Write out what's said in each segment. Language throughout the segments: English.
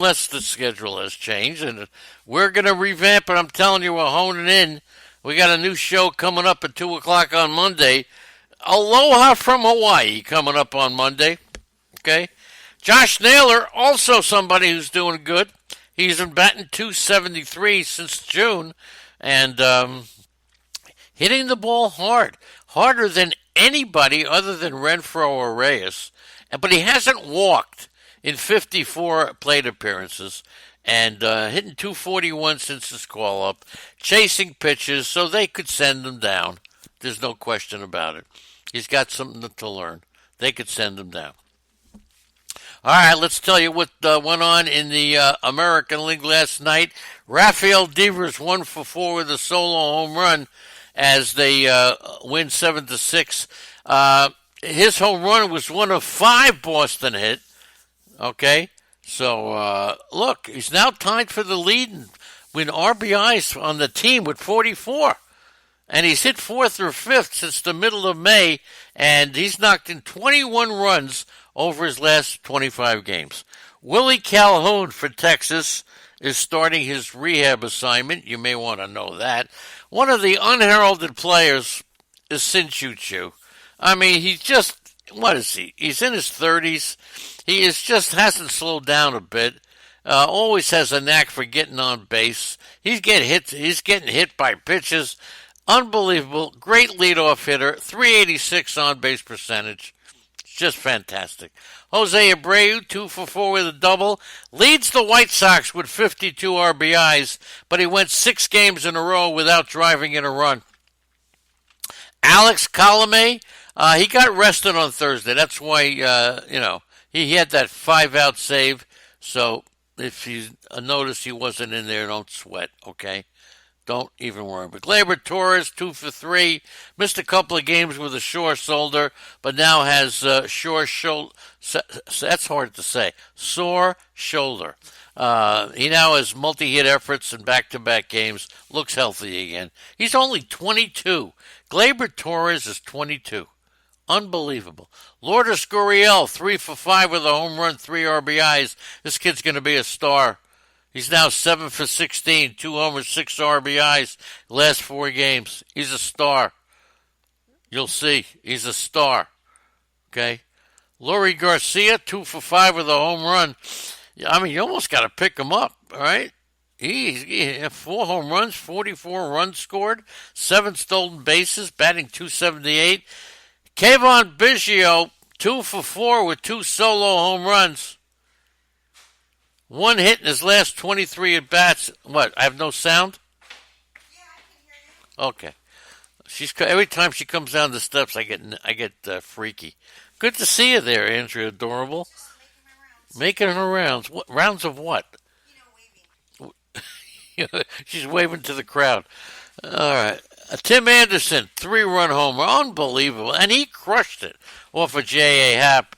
unless the schedule has changed. And we're going to revamp it. I'm telling you, we're honing in. We got a new show coming up at 2 o'clock on Monday. Aloha from Hawaii coming up on Monday. Okay? Josh Naylor, also somebody who's doing good. He's been batting 273 since June and hitting the ball hard. Harder than anybody other than Renfroe or Reyes. But he hasn't walked in 54 plate appearances and hitting 241 since his call up, chasing pitches so they could send him down. There's no question about it. He's got something to learn. They could send him down. All right, let's tell you what went on in the American League last night. Rafael Devers 1 for 4 with a solo home run as they win 7-6. His home run was one of 5 Boston hit. Okay, so look, he's now tied for the lead in RBIs on the team with 44. And he's hit 4th or 5th since the middle of May, and he's knocked in 21 runs over his last 25 games. Willie Calhoun for Texas is starting his rehab assignment. You may want to know that. One of the unheralded players is Sin-Chu Chu. I mean, he's just, what is he? He's in his 30s. He is just hasn't slowed down a bit. Always has a knack for getting on base. He's getting hit by pitches. Unbelievable. Great leadoff hitter. 386 on-base percentage. Just fantastic. Jose Abreu, 2 for 4 with a double. Leads the White Sox with 52 RBIs, but he went 6 games in a row without driving in a run. Alex Colomé, he got rested on Thursday. That's why, he had that 5-out save. So if you notice he wasn't in there, don't sweat, okay? Don't even worry. But Gleyber Torres, 2 for 3, missed a couple of games with a sore shoulder, but now has sore shoulder. That's hard to say. Sore shoulder. He now has multi-hit efforts in back-to-back games. Looks healthy again. He's only 22. Gleyber Torres is 22. Unbelievable. Lourdes Gurriel, 3 for 5 with a home run, 3 RBIs. This kid's going to be a star. He's now 7 for 16, 2 homers, 6 RBIs, last 4 games. He's a star. You'll see. He's a star. Okay? Leury Garcia, 2 for 5 with a home run. I mean, you almost got to pick him up, all right? He had 4 home runs, 44 runs scored, 7 stolen bases, batting .278. Kayvon Biggio, 2 for 4 with 2 solo home runs. 1 hit in his last 23 at-bats. What, I have no sound? Yeah, I can hear you. Okay. Every time she comes down the steps, I get freaky. Good to see you there, Andrea Adorable. Just Making her rounds. What, rounds of what? Waving. She's waving to the crowd. All right. Tim Anderson, 3-run homer. Unbelievable. And he crushed it off of J.A. Happ.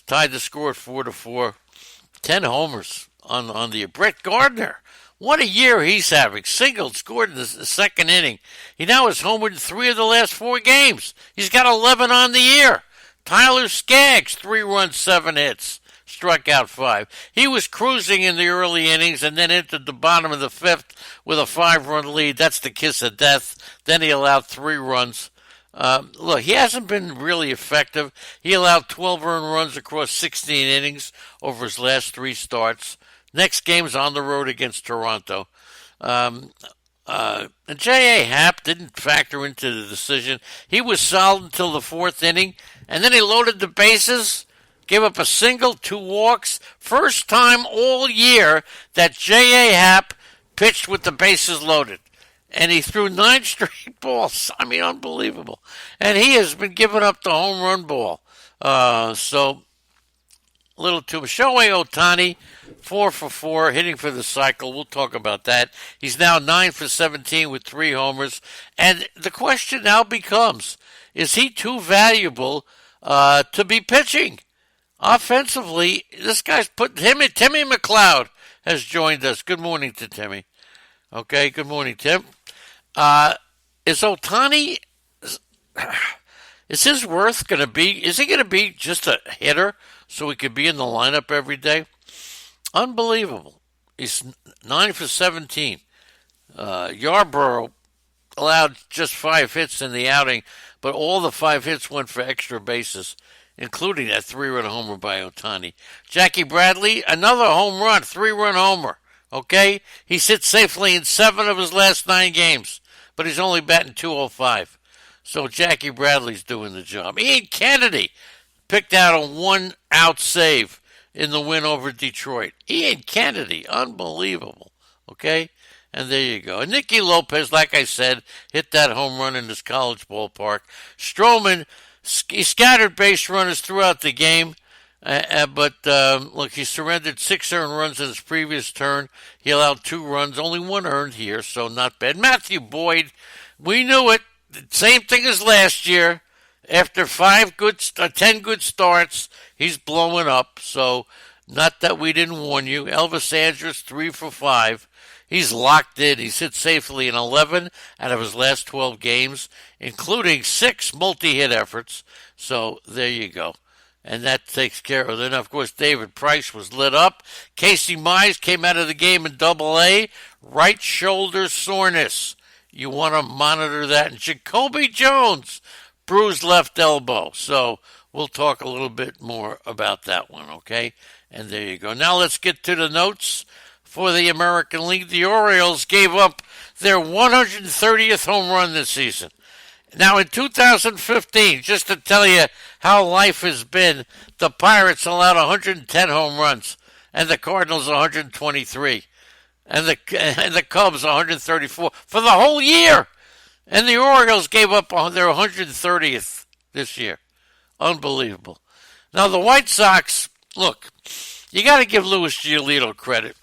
Tied the score at 4-4. 10 homers on the Brett Gardner. What a year he's having. Singled, scored in the second inning. He now has homered in 3 of the last 4 games. He's got 11 on the year. Tyler Skaggs, 3 runs, 7 hits. Struck out 5. He was cruising in the early innings and then entered the bottom of the 5th with a 5-run lead. That's the kiss of death. Then he allowed 3 runs. Look, he hasn't been really effective. He allowed 12 earned runs across 16 innings over his last 3 starts. Next game's on the road against Toronto. And J.A. Happ didn't factor into the decision. He was solid until the 4th inning, and then he loaded the bases, gave up a single, 2 walks. First time all year that J.A. Happ pitched with the bases loaded. And he threw 9 straight balls. I mean, unbelievable. And he has been giving up the home run ball. So, a little too much. Shohei Ohtani, 4 for 4, hitting for the cycle. We'll talk about that. He's now 9 for 17 with 3 homers. And the question now becomes, is he too valuable to be pitching? Offensively, this guy's put him in. Timmy McLeod has joined us. Good morning to Timmy. Okay, good morning, Tim. Is Ohtani, is his worth going to be, is he going to be just a hitter so he could be in the lineup every day? Unbelievable. He's 9 for 17. Yarborough allowed just 5 hits in the outing, but all the 5 hits went for extra bases, including that 3-run homer by Ohtani. Jackie Bradley, another home run, 3-run homer. Okay? He sits safely in 7 of his last 9 games, but he's only batting .205. So Jackie Bradley's doing the job. Ian Kennedy picked out a 1-out save in the win over Detroit. Ian Kennedy, unbelievable. Okay? And there you go. And Nicky Lopez, like I said, hit that home run in his college ballpark. Stroman, he scattered base runners throughout the game. But look, he surrendered 6 earned runs in his previous turn. He allowed 2 runs, only 1 earned here, so not bad. Matthew Boyd, we knew it. Same thing as last year. After 10 good starts, he's blowing up. So not that we didn't warn you. Elvis Andrus, 3 for 5. He's locked in. He's hit safely in 11 out of his last 12 games, including 6 multi-hit efforts. So there you go. And that takes care of it. Then, of course, David Price was lit up. Casey Mize came out of the game in Double-A. Right shoulder soreness. You want to monitor that. And Jacoby Jones, bruised left elbow. So we'll talk a little bit more about that one, okay? And there you go. Now let's get to the notes for the American League. The Orioles gave up their 130th home run this season. Now, in 2015, just to tell you how life has been, the Pirates allowed 110 home runs, and the Cardinals 123, and the Cubs 134 for the whole year. And the Orioles gave up their 130th this year. Unbelievable. Now, the White Sox, look, you got to give Luis Giolito credit.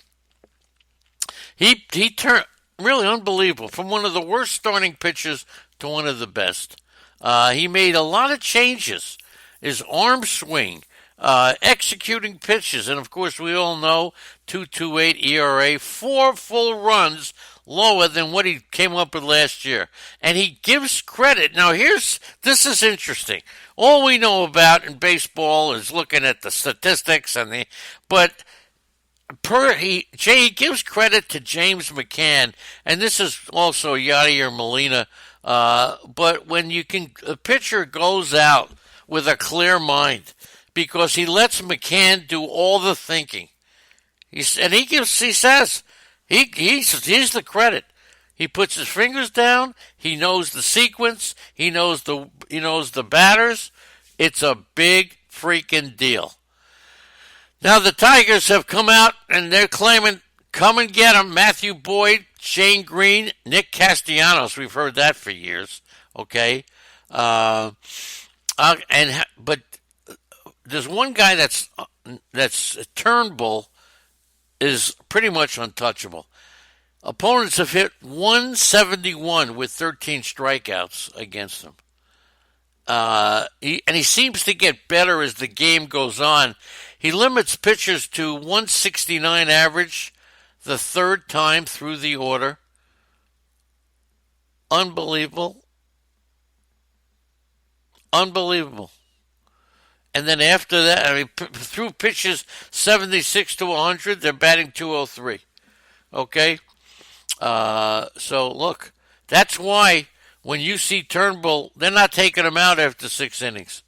He turned really unbelievable from one of the worst starting pitchers to one of the best. He made a lot of changes. His arm swing, executing pitches, and of course we all know 2.28 ERA, 4 full runs lower than what he came up with last year. And he gives credit. Now this is interesting. All we know about in baseball is looking at the statistics but he gives credit to James McCann, and this is also Yadier Molina. But when a pitcher goes out with a clear mind, because he lets McCann do all the thinking. He's the credit. He puts his fingers down. He knows the sequence. He knows the batters. It's a big freaking deal. Now the Tigers have come out and they're claiming, come and get him. Matthew Boyd, Shane Green, Nick Castellanos. We've heard that for years. Okay, but there's one guy that's Turnbull is pretty much untouchable. Opponents have hit 171 with 13 strikeouts against him. He seems to get better as the game goes on. He limits pitchers to 169 average the 3rd time through the order. Unbelievable. Unbelievable. And then after that, through pitches 76 to 100, they're batting 203. Okay? So, look, that's why when you see Turnbull, they're not taking him out after 6 innings.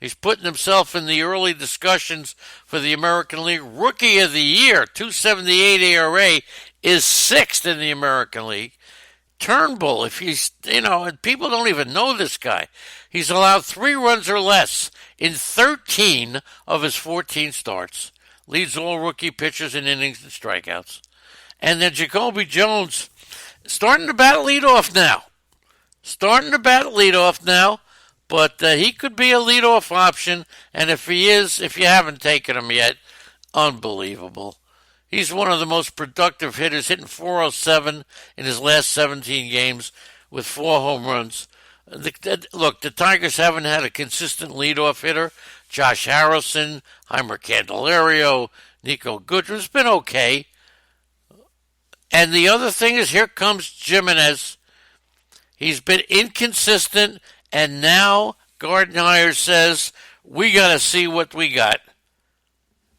He's putting himself in the early discussions for the American League Rookie of the Year. 2.78 ERA is 6th in the American League. Turnbull, if he's, and people don't even know this guy. He's allowed 3 runs or less in 13 of his 14 starts. Leads all rookie pitchers in innings and strikeouts. And then Jacoby Jones starting to bat leadoff now. But he could be a leadoff option, and if you haven't taken him yet, unbelievable. He's one of the most productive hitters, hitting 407 in his last 17 games with 4 home runs. Look, the Tigers haven't had a consistent leadoff hitter. Josh Harrison, Heimer Candelario, Nico Goodwin's been okay. And the other thing is, here comes Jimenez. He's been inconsistent. And now Gardenhire says, we got to see what we got.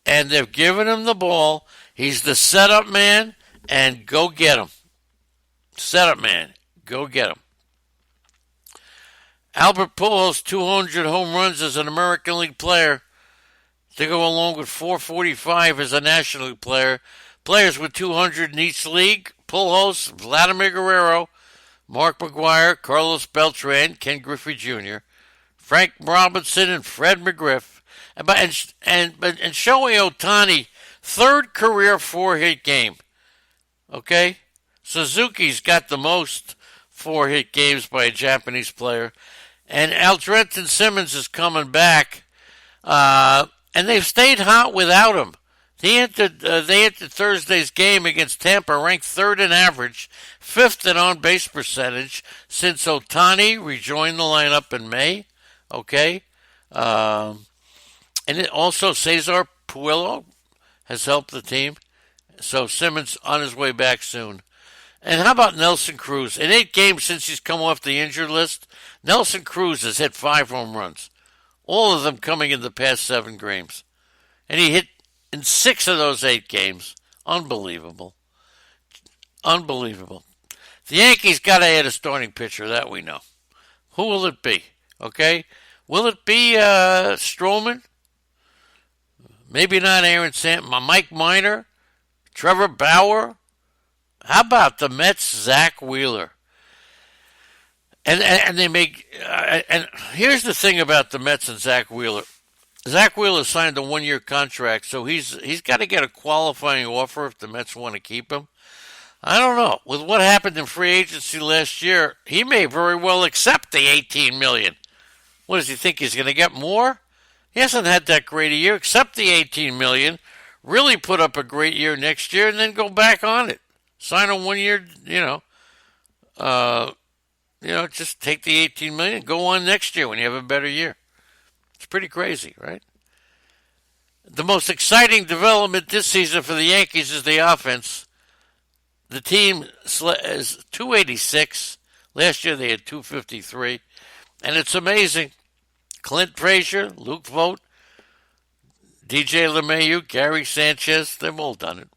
And they've given him the ball. He's the setup man, and go get him. Setup man, go get him. Albert Pujols, 200 home runs as an American League player to go along with 445 as a National League player. Players with 200 in each league: Pujols, Vladimir Guerrero, Mark McGwire, Carlos Beltran, Ken Griffey Jr., Frank Robinson, and Fred McGriff. And Shohei Ohtani, third career 4-hit game. Okay? Suzuki's got the most 4-hit games by a Japanese player. And Aldrenton Simmons is coming back. And they've stayed hot without him. They entered Thursday's game against Tampa, ranked third in average, fifth in on-base percentage since Ohtani rejoined the lineup in May. Okay? And it also Cesar Puello has helped the team. So Simmons on his way back soon. And how about Nelson Cruz? In 8 games since he's come off the injured list, Nelson Cruz has hit 5 home runs. All of them coming in the past 7 games. And he hit in 6 of those 8 games. Unbelievable. Unbelievable. The Yankees got to add a starting pitcher, that we know. Who will it be? Okay? Will it be Stroman? Maybe not Aaron Sampson. Mike Minor? Trevor Bauer? How about the Mets' Zach Wheeler? And they make and here's the thing about the Mets and Zach Wheeler. Zach Wheeler signed a 1-year contract, so he's got to get a qualifying offer if the Mets want to keep him. I don't know. With what happened in free agency last year, he may very well accept the $18 million. What does he think he's going to get more? He hasn't had that great a year. Accept the $18 million, really put up a great year next year, and then go back on it. Sign a 1-year, just take the $18 million, go on next year when you have a better year. It's pretty crazy, right? The most exciting development this season for the Yankees is the offense. The team is 286. Last year they had 253. And it's amazing. Clint Frazier, Luke Vogt, DJ LeMahieu, Gary Sanchez, they've all done it.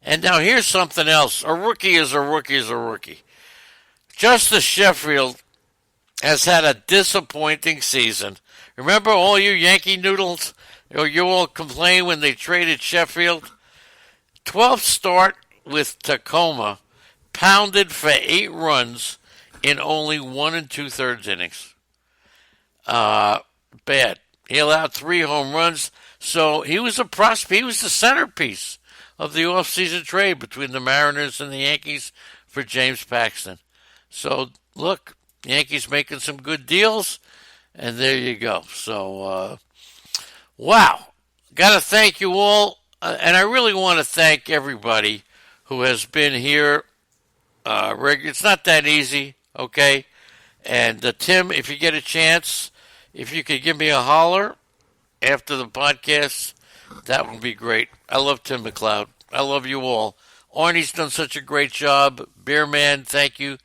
And now here's something else. A rookie is a rookie is a rookie. Justice Sheffield has had a disappointing season. Remember all you Yankee noodles? You all complained when they traded Sheffield? 12th start with Tacoma, pounded for 8 runs in only 1 2/3 innings. Bad. He allowed 3 home runs, so he was a prospect. He was the centerpiece of the offseason trade between the Mariners and the Yankees for James Paxton. So, look, Yankees making some good deals, and there you go. So, wow. Got to thank you all, and I really want to thank everybody who has been here. It's not that easy, okay? And Tim, if you get a chance, if you could give me a holler after the podcast, that would be great. I love Tim McLeod. I love you all. Arnie's done such a great job. Beerman, thank you.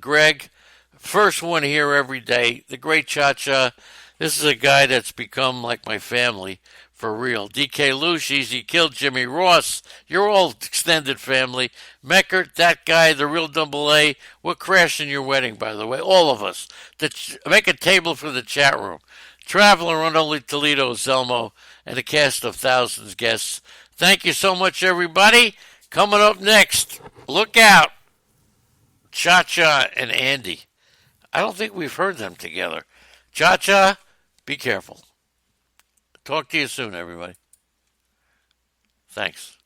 Greg, first one here every day. The great Cha-Cha. This is a guy that's become like my family for real. DK Lush, Easy Kill, Jimmy Ross. You're all extended family. Meckert, that guy, the real double A. We're crashing your wedding, by the way. All of us. Make a table for the chat room. Traveler on Only Toledo, Zelmo, and a cast of thousands guests. Thank you so much, everybody. Coming up next, look out. Cha-Cha and Andy. I don't think we've heard them together. Cha-Cha, be careful. Talk to you soon, everybody. Thanks.